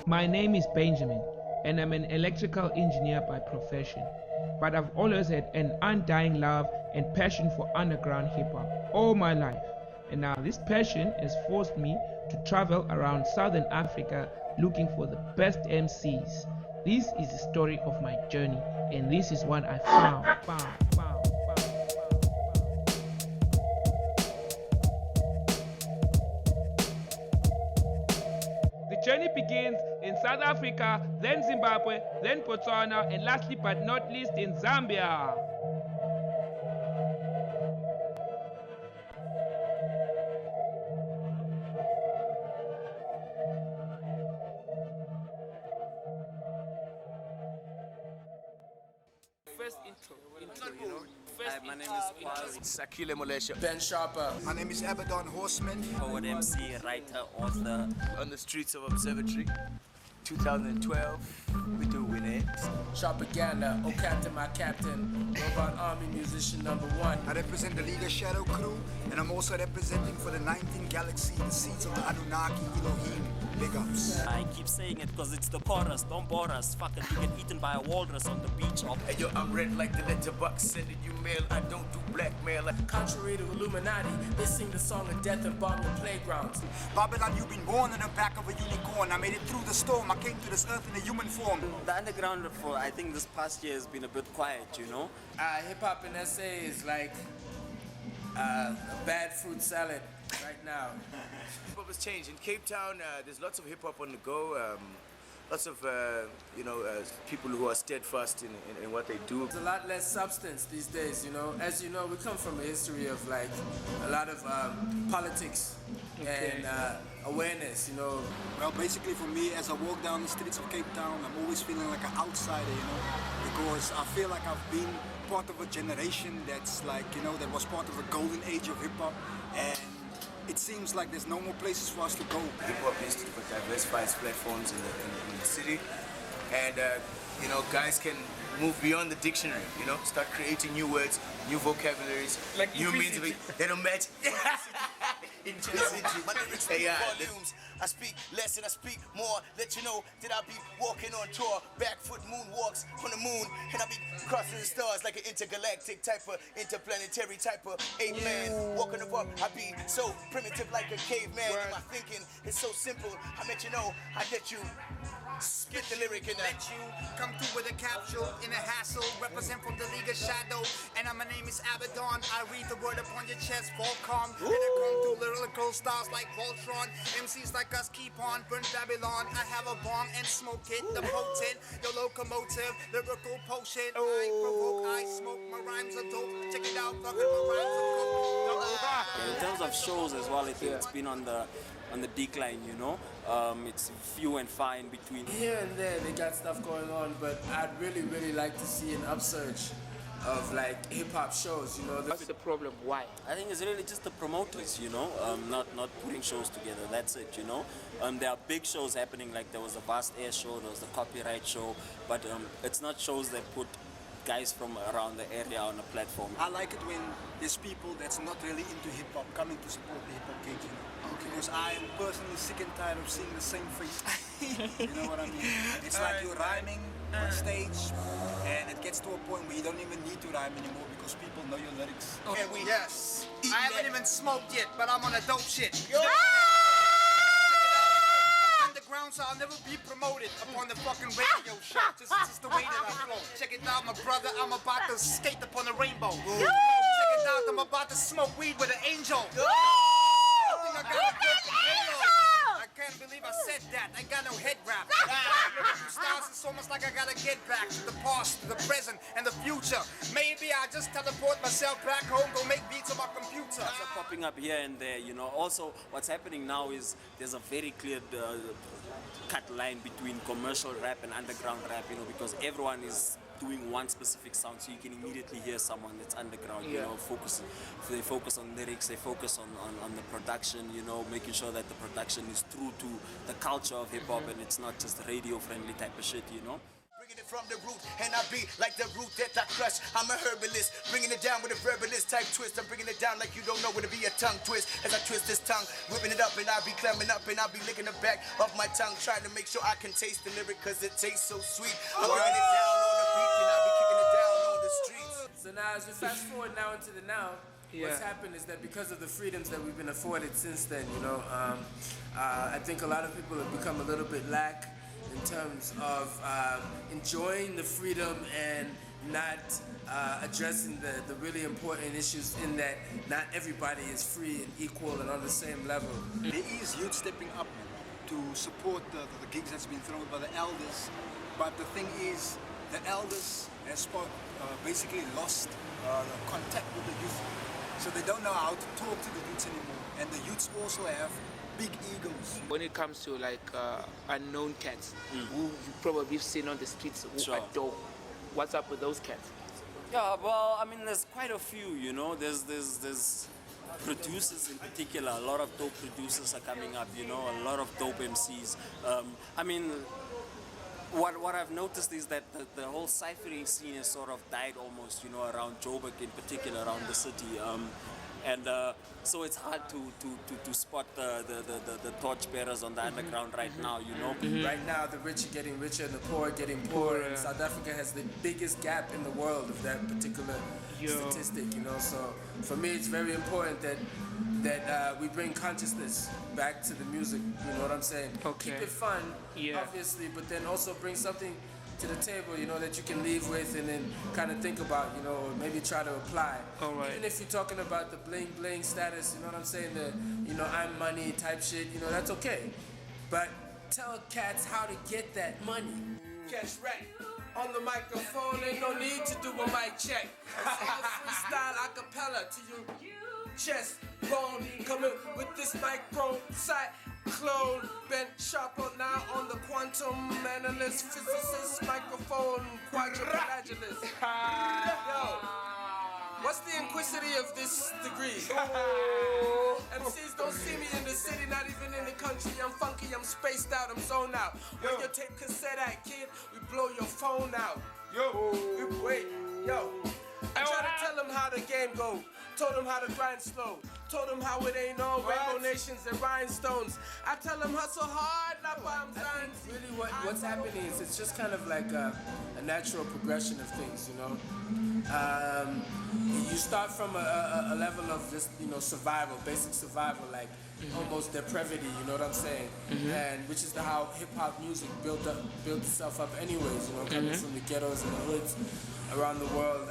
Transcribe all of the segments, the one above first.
My name is Benjamin, and I'm an electrical engineer by profession. But I've always had an undying love and passion for underground hip hop all my life. And now this passion has forced me to travel around Southern Africa looking for the best MCs. This is the story of my journey, and this is what I found. The journey begins in South Africa, then Zimbabwe, then Botswana, and lastly but not least in Zambia. First intro, you know. Hi, my name is Kwaz. Sakile Molesha. Ben Sharper. My name is Abaddon Horseman. Forward MC, writer, author. On the streets of Observatory, 2012, we doing it. Sharpaganda, oh captain, my captain. Robot Army musician #1. I represent the League of Shadow crew, and I'm also representing for the 19th galaxy, the seeds of the Anunnaki Elohim. Big ups. I keep saying it because it's the chorus. Don't bore us. Fuck it, you get eaten by a walrus on the beach. Hey yo, I'm red like the letterbox, sending you mail. I don't do blackmail. Contrary to Illuminati, they sing the song of death and bomb your playgrounds. Babylon, you've been born in the back of a unicorn. I made it through the storm. I came to this earth in a human form. The underground for, I think, this past year has been a bit quiet, you know? Hip hop in SA is like a bad fruit salad right now. Hip hop has changed. In Cape Town, there's lots of hip hop on the go. Lots of people who are steadfast in what they do. There's a lot less substance these days, you know. As you know, we come from a history of like a lot of politics and awareness, you know. Well, basically for me, as I walk down the streets of Cape Town, I'm always feeling like an outsider, you know, because I feel like I've been part of a generation that's like, you know, that was part of a golden age of hip hop, and it seems like there's no more places for us to go. Hip hop needs to diversify its platforms in the city, and you know, guys can move beyond the dictionary. You know, start creating new words, new vocabularies, like new means of it. They don't match. My lyrics speak volumes. I speak less and I speak more. Let you know that I be walking on tour, back foot moonwalks on the moon, and I be crossing the stars like an intergalactic type of, interplanetary type of ape man. Walking above, I be so primitive like a caveman. And my thinking is so simple. I let you know, I let you spit the lyric in that. Let you come through with a capsule in a hassle, represent from the League of Shadow, and my name is Abaddon. I read the word upon your chest, Volcom, and I come through lyrical stars like Voltron. MCs like us keep on, burn Babylon. I have a bomb and smoke it, the potent, your locomotive, lyrical potion. I provoke, I smoke, my rhymes are dope. Check it out, fucking my rhymes are coke. In terms of shows as well, I think it's been on the decline, you know. It's few and far in between. Here and there, they got stuff going on, but I'd really like to see an upsurge of like hip hop shows, you know. What's the problem? Why? I think it's really just the promoters, you know, not putting shows together. That's it, you know. There are big shows happening, like there was the Vast Air show, there was the Copyright show, but it's not shows that put guys from around the area on a platform. I like it when there's people that's not really into hip hop coming to support the hip hop gigs, you know. Because I am personally sick and tired of seeing the same face. You know what I mean? It's like you're rhyming on stage, and it gets to a point where you don't even need to rhyme anymore because people know your lyrics. And we Yes. I haven't even smoked yet, but I'm on a dope shit. Underground, so I'll never be promoted upon the fucking radio show. This is the way that I flow. Check it out, my brother. I'm about to skate upon the rainbow. Check it out, I'm about to smoke weed with an angel. I can't believe I said that. I got no head wrap. Stars, it's almost like I gotta get back to the past, to the present, and the future. Maybe I just teleport myself back home, go make beats on my computer. Are popping up here and there, you know. Also, what's happening now is there's a very clear cut line between commercial rap and underground rap, you know, because everyone is doing one specific sound, so you can immediately hear someone that's underground, you know, they focus on lyrics, they focus on the production, you know, making sure that the production is true to the culture of hip-hop and it's not just radio-friendly type of shit, you know. bringing it from the root, and I be like the root that I crush. I'm a herbalist, bringing it down with a verbalist type twist. I'm bringing it down like you don't know what to be a tongue twist. As I twist this tongue, whipping it up, and I be climbing up, and I be licking the back of my tongue, trying to make sure I can taste the lyric, cause it tastes so sweet. I'm bringing it down on the beat, and I be kicking it down on the streets. So now, as we fast forward now into the now, what's happened is that because of the freedoms that we've been afforded since then, you know, I think a lot of people have become a little bit lax in terms of enjoying the freedom and not addressing the really important issues, in that not everybody is free and equal and on the same level. There is youth stepping up to support the gigs that's been thrown by the elders, but the thing is, the elders has basically lost contact with the youth, so they don't know how to talk to the youths anymore, and the youths also have big egos. When it comes to like unknown cats who you probably seen on the streets who Sure. are dope, what's up with those cats? Yeah, well, I mean, there's quite a few, you know. There's producers in particular. A lot of dope producers are coming up, you know. A lot of dope MCs. I mean, what I've noticed is that the whole ciphering scene has sort of died almost, you know, around Joburg in particular, around the city. And so it's hard to spot the torchbearers on the underground right now, you know. Right now, the rich are getting richer and the poor are getting poorer, and South Africa has the biggest gap in the world of that particular statistic, you know. So for me, it's very important that we bring consciousness back to the music, you know what I'm saying? Okay. Keep it fun, obviously, but then also bring something to the table, you know, that you can leave with and then kind of think about, you know, or maybe try to apply. All right. Even if you're talking about the bling bling status, you know what I'm saying, the, you know, I'm money type shit, you know, that's okay. But tell cats how to get that money. Cash right on the microphone, ain't no need to do a mic check. Freestyle a cappella to your chest bone, coming with this micro side. Clone, bent sharper now on the quantum analyst, physicist, microphone, quadrilateralist. Yo, what's the inquisity of this degree? MCs don't see me in the city, not even in the country. I'm funky, I'm spaced out, I'm zoned out. When your tape cassette at, kid, we blow your phone out. Yo, wait, yo. I try to tell them how the game go. Told them how to grind slow. Told them how it ain't all rainbow nations and rhinestones. I tell them hustle hard, not bombs. Really what's happening is it's just kind of like a natural progression of things, you know. You start from a level of just, you know, survival, basic survival, like almost depravity, you know what I'm saying? And which is how hip-hop music built itself up anyways, you know, coming from the ghettos and the hoods around the world,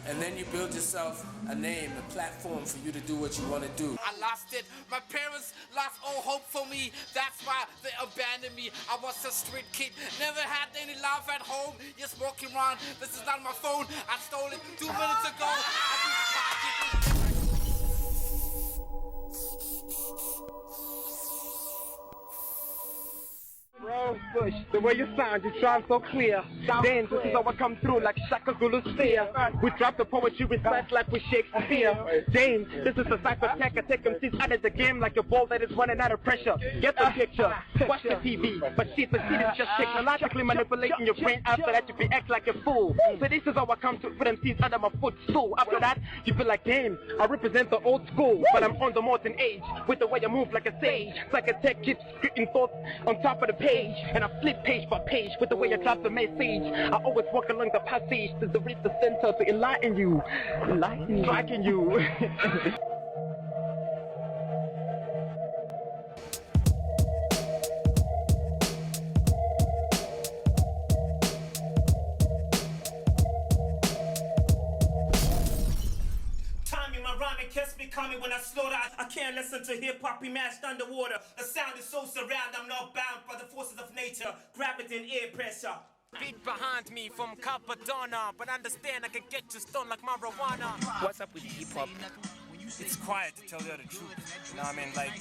and then you build yourself a name, a platform for you to do what you want to do. I lost it. My parents lost all hope for me. That's why they abandoned me. I was a street kid, never had any love at home. Just walking around. This is not my phone. I stole it 2 minutes ago. Bro, push. The way you sound, you sound so clear. Then this is how I come through like Shaka Zulu spear. We drop the poetry, recite like we Shakespeare. James, this is a cypher attack. I take MCs out of the game like a ball that is running out of pressure. Get the picture, watch the TV. But shit, the shit is just technologically manipulating your brain. After that, you be act like a fool. So this is how I come to put MCs under my footstool. After that, you feel like, damn, I represent the old school. But I'm on the modern age with the way I move like a sage. Psychotech keeps scripting thoughts on top of the page. And I flip page by page with the way I drop the message. I always walk along the passage to reach the center to enlighten you. Striking you. Catch me coming when I slaughter. I can't listen to hip-hop be mashed underwater. The sound is so surround, I'm not bound by the forces of nature, gravity and air pressure. Beat behind me from Capadonna, but understand I can get you stoned like marijuana. What's up with hip-hop? It's quiet, to tell you the truth. You know what I mean? Like,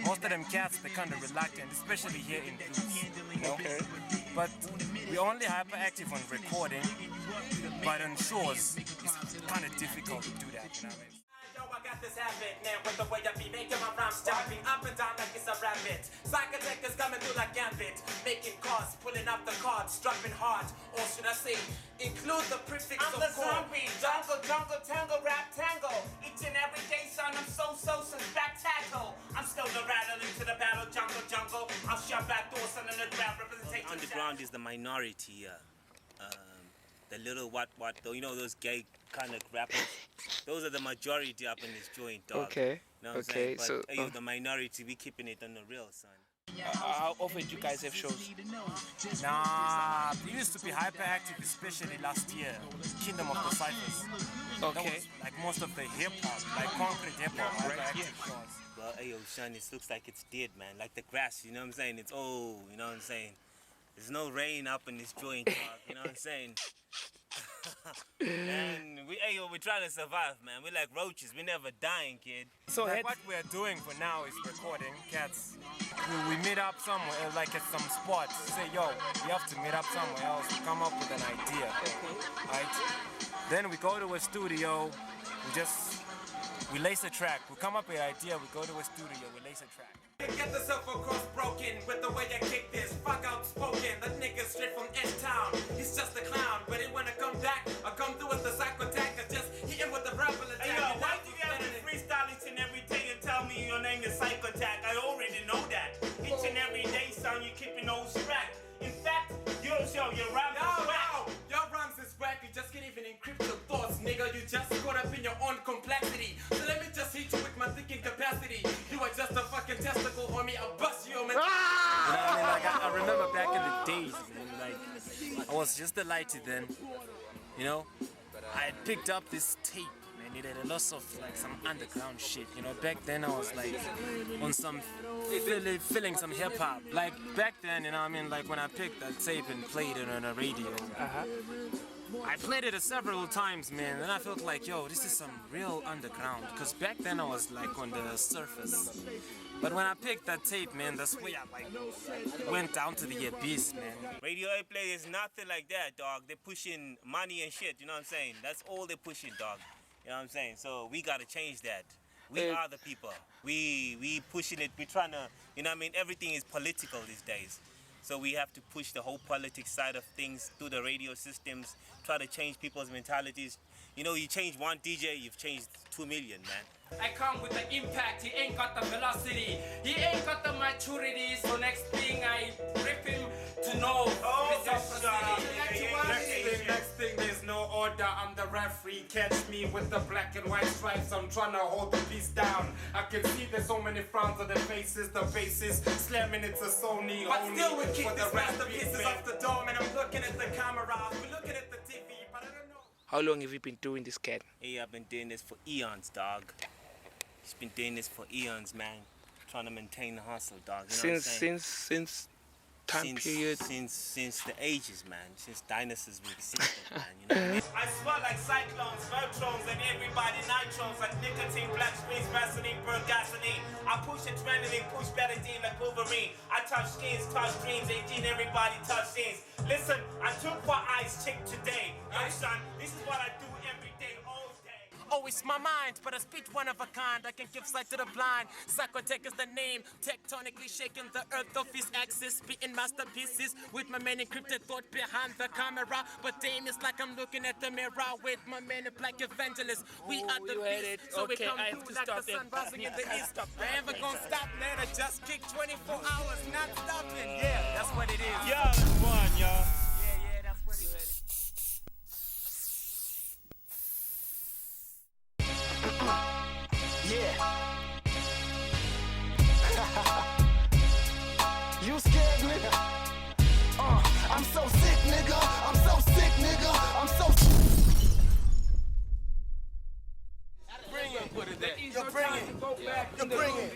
most of them cats, they're kind of reluctant, especially here in blues. You know? Okay. But we're only hyperactive on recording, but on shows, it's kind of difficult to do that. You know what I mean? got this habit, man, with the way I be making my rhymes jumping up and down like it's a rabbit. Psychotech is coming through like gambit, making cards, pulling up the cards, dropping hard, or should I say, include the prefix I'm of the chord. zombie, jungle, tango, rap, tango. Each and every day, son, I'm so spectacular. I'm still the rattle into the battle, jungle. I'll shove back doors, son, in the rap representation. Underground is the minority, the little what, you know, those gay kind of rappers. Those are the majority up in this joint, dog. Okay. You know what I'm saying? But the minority, we keeping it on the real, son. How often do you guys have shows? Nah, it used to be hyperactive, especially last year. Kingdom of the Cyphers. Okay. That was like most of the hip-hop, like concrete hip-hop, hyperactive shows. Well, yo, son, it looks like it's dead, man. Like the grass, you know what I'm saying? It's old, you know what I'm saying? There's no rain up in this joint, dog, you know what I'm saying? And we're trying to survive, man. We're like roaches, we're never dying, kid. So like what we're doing for now is recording, cats. We meet up somewhere, like at some spot. Say, yo, we have to meet up somewhere else. We come up with an idea, right? Then we go to a studio, we lace a track. We come up with an idea, we go to a studio, we lace a track. Get the silver cross broken with the way I kick this. Fuck outspoken, that nigga straight from H-Town. He's just a clown, but he wanna come back. I come through with the psycho attack, I just hit him with the rebel attack. Hey, yo, why do you have to freestyle each and every day and tell me your name is Psycho Attack? I already know that. Each and every day, son, you keeping those track. In fact, your rhymes is whack. Your rhymes is whack, you just can't even encrypt your thoughts, nigga. You just caught up in your own complexity. So let me just hit you with my thinking capacity. You are just a fucking testicle, homie. I'll bust you, man. You know what I mean? Like, I remember back in the days, man, like, I was just delighted then, you know? I had picked up this tape, man. It had a lot of, like, some underground shit, you know? Back then, I was, like, on some, feeling some hip-hop. Like, back then, you know what I mean? Like, when I picked that tape and played it on the radio, I played it several times, man, and I felt like, yo, this is some real underground. Because back then, I was, like, on the surface. But when I picked that tape, man, that's where I like went down to the abyss, man. Radio airplay is nothing like that, dog. They're pushing money and shit, you know what I'm saying? That's all they're pushing, dog. You know what I'm saying? So we gotta change that. We are the people. We pushing it. We trying to, you know what I mean? Everything is political these days. So we have to push the whole politics side of things through the radio systems, try to change people's mentalities. You know, you change one DJ, you've changed 2 million, man. I come with the impact, he ain't got the velocity, he ain't got the maturity, so next thing I rip him to know. Next thing, there's no order, I'm the referee, catch me with the black and white stripes, I'm trying to hold the piece down. I can see there's so many frowns on their faces, the bases slamming it's a Sony. But still we kick these masterpieces off the dome, and I'm looking at the camera, we're looking at the TV, but I don't know. How long have you been doing this, cat? Hey, I've been doing this for eons, dog. Just been doing this for eons, man. Trying to maintain the hustle, dog. You know what I'm saying? Since time period. Since the ages, man. Since dinosaurs were existed, man. You know what I mean? I smell like cyclones, Veltrons, and everybody nitrons, like nicotine, black screens, Vaseline, burn gasoline. I push adrenaline, push betadine like Wolverine. I touch skins, touch dreams, 18, everybody touch scenes. Listen, I took for ice chick today. Yo, son, this is what I do every day, all day. Oh, it's my mind, but a speech one of a kind. I can give sight to the blind. Psychotech is the name, tectonically shaking the earth of his axis, spitting masterpieces with my man encrypted thought behind the camera. But damn, it's like I'm looking at the mirror with my man in black evangelist. We are the beast, so we come through like the sun rising in the east. I ain't gonna stop, man. I just kick 24 hours, not stopping. Yeah, that's what it is. Yeah, that's fun, y'all. Yeah, that's what it is. Yeah. You scared, nigga? I'm so sick, nigga. I'm so sick, nigga. I'm so Bring it. Yo, bring it. Yo, bring it.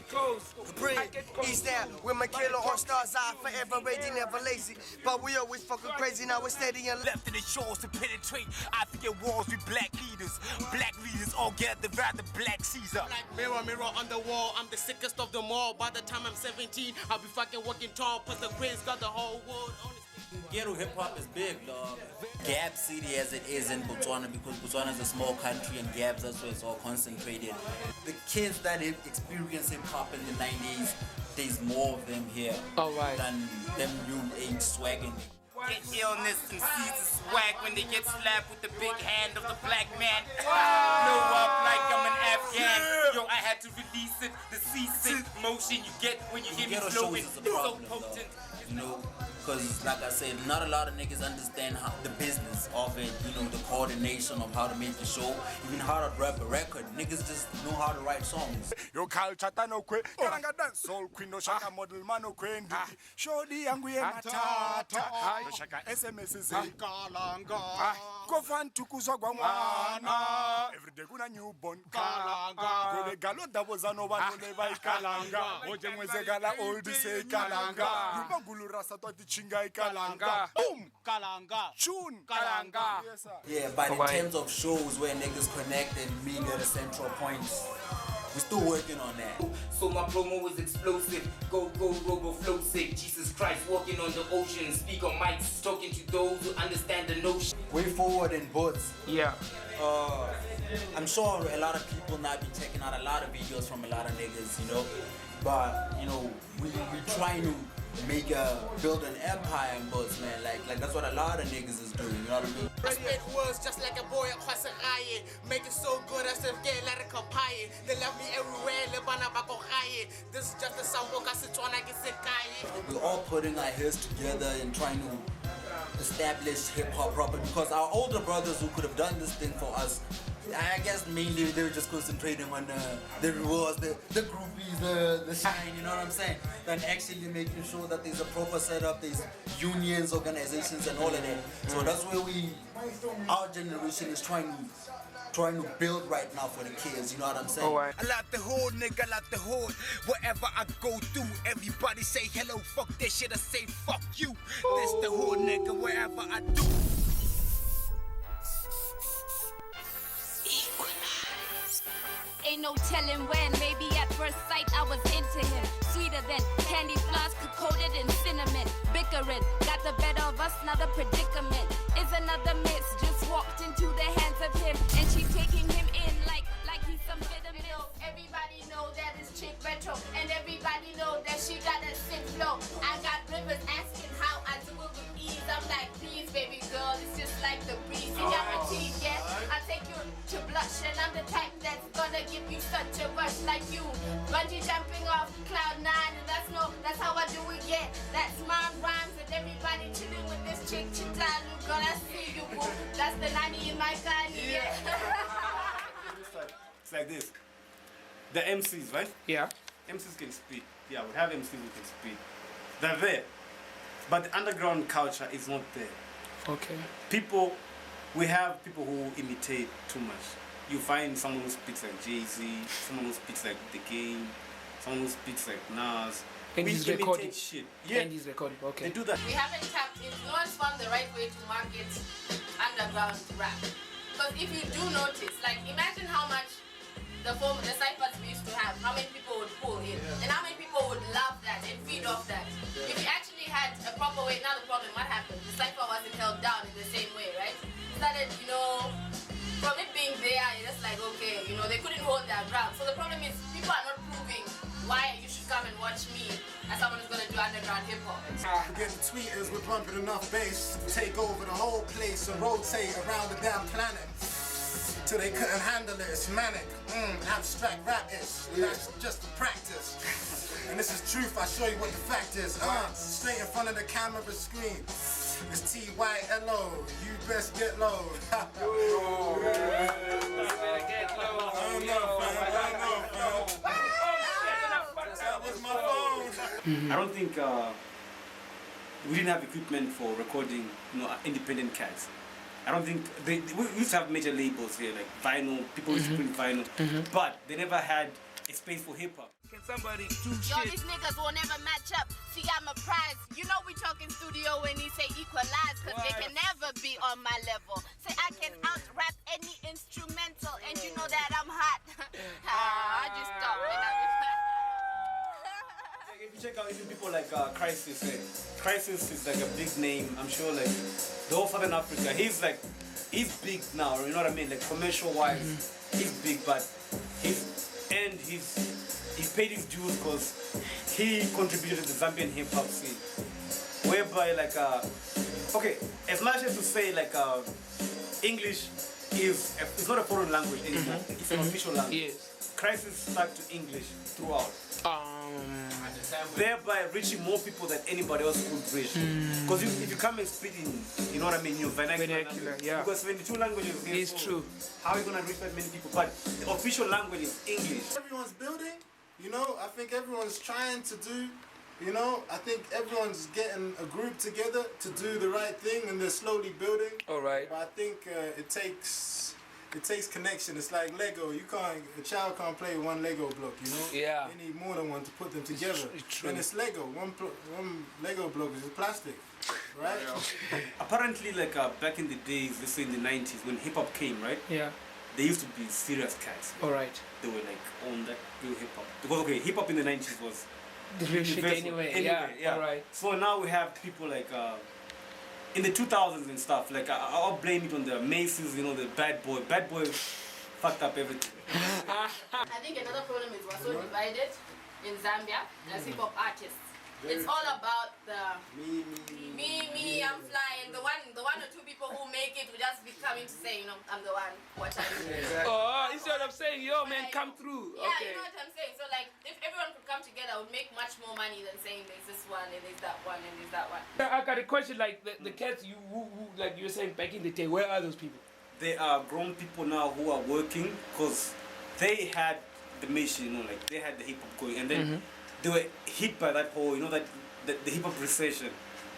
Bring it. East down with my killer on stars eye, forever ready, never lazy. But we always fucking crazy, now we're steady and Left in the shores to penetrate African wars with black leaders. Black leaders all gathered around the black Caesar. Like mirror, mirror on the wall, I'm the sickest of them all. By the time I'm 17, I'll be fucking walking tall, cause the Queen's got the whole world on his Ghetto hip hop is big, dog. Gap City as it is in Botswana, because Botswana is a small country and Gabs, that's where it's all concentrated. The kids that have experienced hip hop in the 90s, there's more of them here than them new age swagging. Get illness and seize the swag when they get slapped with the big hand of the black man. Blow up like I'm an Afghan. Yo, I had to release it. The seasick motion you get when you hear me flowing. It's so potent. You know, because like I said, not a lot of niggas understand how the business of it, you know, the coordination of how to make the show, even how to rap a record. Niggas just know how to write songs. Yo culture no kwe, karanga dance soul queen no shaka model man no kwendi. Shodi yangu ye matata, shaka SMS say kalanga. Go fan tukuzwa gwa mwana. Every day kuna newborn kalanga. Go the galo daboza no one no leva kalanga. Oje mweze gala old say kalanga. Yubangulu rasa to chinga kalanga. Boom kalanga. Tune kalanga. Yeah, but in terms of shows where niggas connect and meet at a central point, we're still working on that. So my promo is explosive. Go, robo, flow sick. Jesus Christ, walking on the ocean. Speak on mics, talking to those who understand the notion. Way forward in Bots. Yeah. I'm sure a lot of people now be checking out a lot of videos from a lot of niggas, you know. But, you know, we trying to build an empire in Bots, man. Like that's what a lot of niggas is doing, you know what I mean? I spit words just like a boy at Kwasagaye. Make it so good I still get like a kapaye. They love me everywhere, lebana bako haye. This is just a sample kasitwana kisekaye. We're all putting our heads together and trying to establish hip-hop proper, because our older brothers who could have done this thing for us, I guess mainly they were just concentrating on the rewards, the groupies, the shine, you know what I'm saying? Than actually making sure that there's a proper setup, there's unions, organizations and all of that. So that's where our generation is trying to build right now for the kids, you know what I'm saying? I like the hood, nigga, I like the hood. Wherever I go through, everybody say hello, fuck that shit, I say fuck you. This the hood, nigga, wherever I do. Ain't no telling when, maybe at first sight I was into him. Sweeter than candy floss coated in cinnamon. Bickering, got the better of us, not a predicament. Is another miss, just walked into the hands of him. And she's taking him in like he's some vitamin. Everybody know that it's chick retro. And everybody know that she got a sick flow. I got rivers asking how I do it with ease. I'm like, please baby girl, it's just like the breeze. You got my teeth, yeah? I take you to blush. And I'm the type that's gonna give you such a rush like you. Bungee jumping off cloud 9, and that's how I do it, yeah. That's my rhymes, and everybody chilling with this chick Chitalu. Girl, I see you, boo. That's the 90 in my car, yeah. It's like this. The MCs, right? Yeah. MCs can speak. Yeah, we have MCs who can speak. They're there. But the underground culture is not there. Okay. We have people who imitate too much. You find someone who speaks like Jay-Z, someone who speaks like The Game, someone who speaks like Nas. And he's recording shit. Yeah. And he's recording, okay. They do that. We haven't tapped in. No one's found the right way to market underground rap. Because if you do notice, like imagine how much the ciphers we used to have, how many people would pull in, and how many people would love that and feed off that. If you actually had a proper way, now the problem, what happened? The cipher wasn't held down in the same way, right? Started, you know, from it being there, you're just like, okay, you know, they couldn't hold their ground. So the problem is, people are not proving why you should come and watch me as someone who's gonna do underground hip hop. Getting tweeters, we're bumping enough bass to take over the whole place and rotate around the damn planet. Till they couldn't handle it, it's manic, abstract rap-ish, and that's just for practice. And this is truth, I show you what the fact is, straight in front of the camera screen. It's T-Y-L-O, you best get low. Get low. I don't know, fam. That was my phone. I don't think we didn't have equipment for recording, you know, independent cats. I don't think we used to have major labels here, like vinyl. People used to print vinyl, but they never had a space for hip hop. Can somebody do Yo, these niggas will never match up. See, I'm a prize. You know we talking studio when he say equalize, cause they can never be on my level. Say I can out-rap any instrumental, and you know that I'm hot. I just thought when I was check out even people like Crisis, Crisis is like a big name. I'm sure like the whole Southern Africa, he's big now, you know what I mean? Like commercial wise, he's big, but he paid his dues because he contributed to the Zambian hip hop scene. Whereby like okay, as much as to say like English it's not a foreign language anymore. It's an official language. Yes. Crisis stuck to English throughout. Thereby reaching more people than anybody else could reach. Because if you come and speak in, you know what I mean, your vernacular language, yeah. Because 22 languages here, it's true. How are you gonna reach that many people? But the official language is English. Everyone's building, you know, I think everyone's trying to do, you know, I think everyone's getting a group together to do the right thing and they're slowly building. All right. But I think it takes connection. It's like Lego. A child can't play one Lego block, you know? Yeah. They need more than one to put them together. It's true. And it's Lego. One Lego block is plastic, right? Apparently, like back in the days, let's say in the 90s, when hip hop came, right? Yeah. There used to be serious cats. All right. They were like on that real hip hop. Because okay, hip hop in the 90s was the real shit anyway. Yeah. All right. So now we have people like in the 2000s and stuff. Like I'll blame it on the Macy's, you know, the Bad Boy. Bad Boy fucked up everything. I think another problem is we're so divided in Zambia as hip hop artists. It's all about the me, I'm flying. The one or two people who make it will just be coming to say, you know, I'm the one. What I'm doing. Oh, instead of saying, yo, man, come through. Yeah, Okay. you know what I'm saying. So like, if everyone could come together, I would make much more money than saying there's this one and there's that one and there's that one. I got a question. Like the cats, who like you were saying back in the day, where are those people? They are grown people now who are working because they had the mission, you know, like they had the hip hop going, and then they were hit by that whole, you know, that the hip hop recession.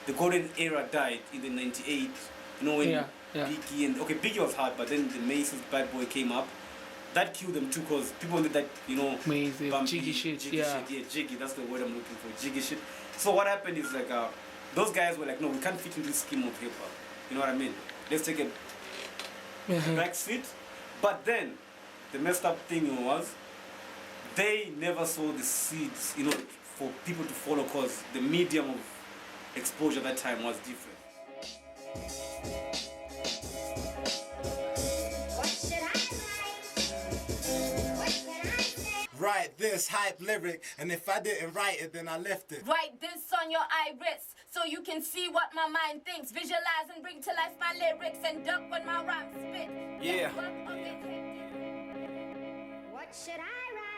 The golden era died in the '98. You know when Biggie and Biggie was hard, but then the Macy's Bad Boy came up. That killed them too, cause people wanted that, you know, jiggy shit. Jiggy. That's the word I'm looking for, jiggy shit. So what happened is like those guys were like, no, we can't fit into this scheme of hip hop. You know what I mean? Let's take a back seat. But then the messed up thing was they never saw the seeds, you know, for people to follow, cause the medium of exposure at that time was different. Write this hype lyric, and if I didn't write it, then I left it. Write this on your iris so you can see what my mind thinks. Visualize and bring to life my lyrics and duck when my rhymes spit. Yeah. What should I write?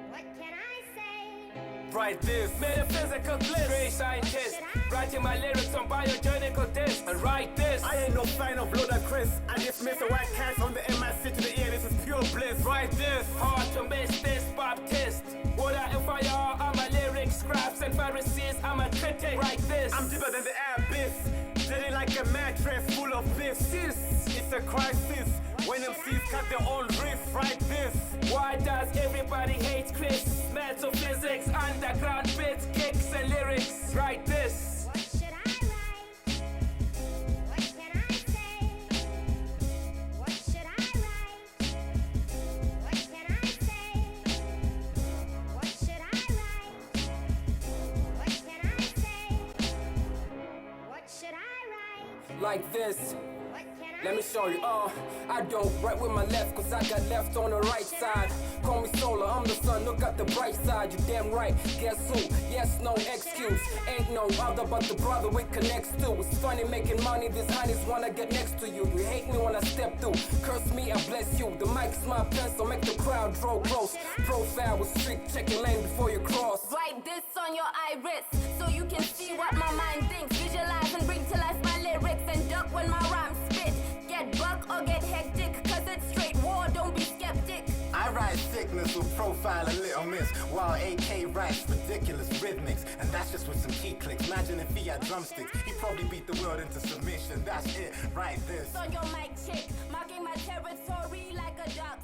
What can I say? Write this, metaphysical bliss. Great scientist, writing my lyrics on biogenical discs. And write this. I ain't no fan of ludicrous. I dismiss the white cats on the MIC to the ear. This is pure bliss. Write this, hard to miss this Baptist. What I fire are my lyrics, scribes and Pharisees. I'm a critic. Write this. I'm deeper than the abyss. Sitting like a mattress full of bliss. It's a crisis. When MCs cut their own riff, write this. Why does everybody hate Chris? Maths or physics, underground bits, kicks and lyrics. Write this. What should I write? What can I say? What should I write? What can I say? What should I write? What can I say? What should I write? Like this. Let me show you, I don't write with my left, cause I got left on the right side. Call me solar, I'm the sun, look at the bright side. You damn right, guess who? Yes, no excuse. Ain't no other but the brother we connects to. It's funny making money, these honeys wanna get next to you. You hate me when I step through, curse me, I bless you. The mic's my pencil, make the crowd draw close. Profile with strict, check your lane before you cross. Write this on your iris so you can see what my mind thinks. Visualize and bring to life my lyrics and duck when my rhymes spit. Get buck or get hectic, cause it's straight war, don't be skeptic. I write sickness with profile a little miss, while AK writes ridiculous rhythmics, and that's just with some key clicks. Imagine if he had drumsticks, he'd probably beat the world into submission. That's it, write this. On your mic check, marking my territory like a dog.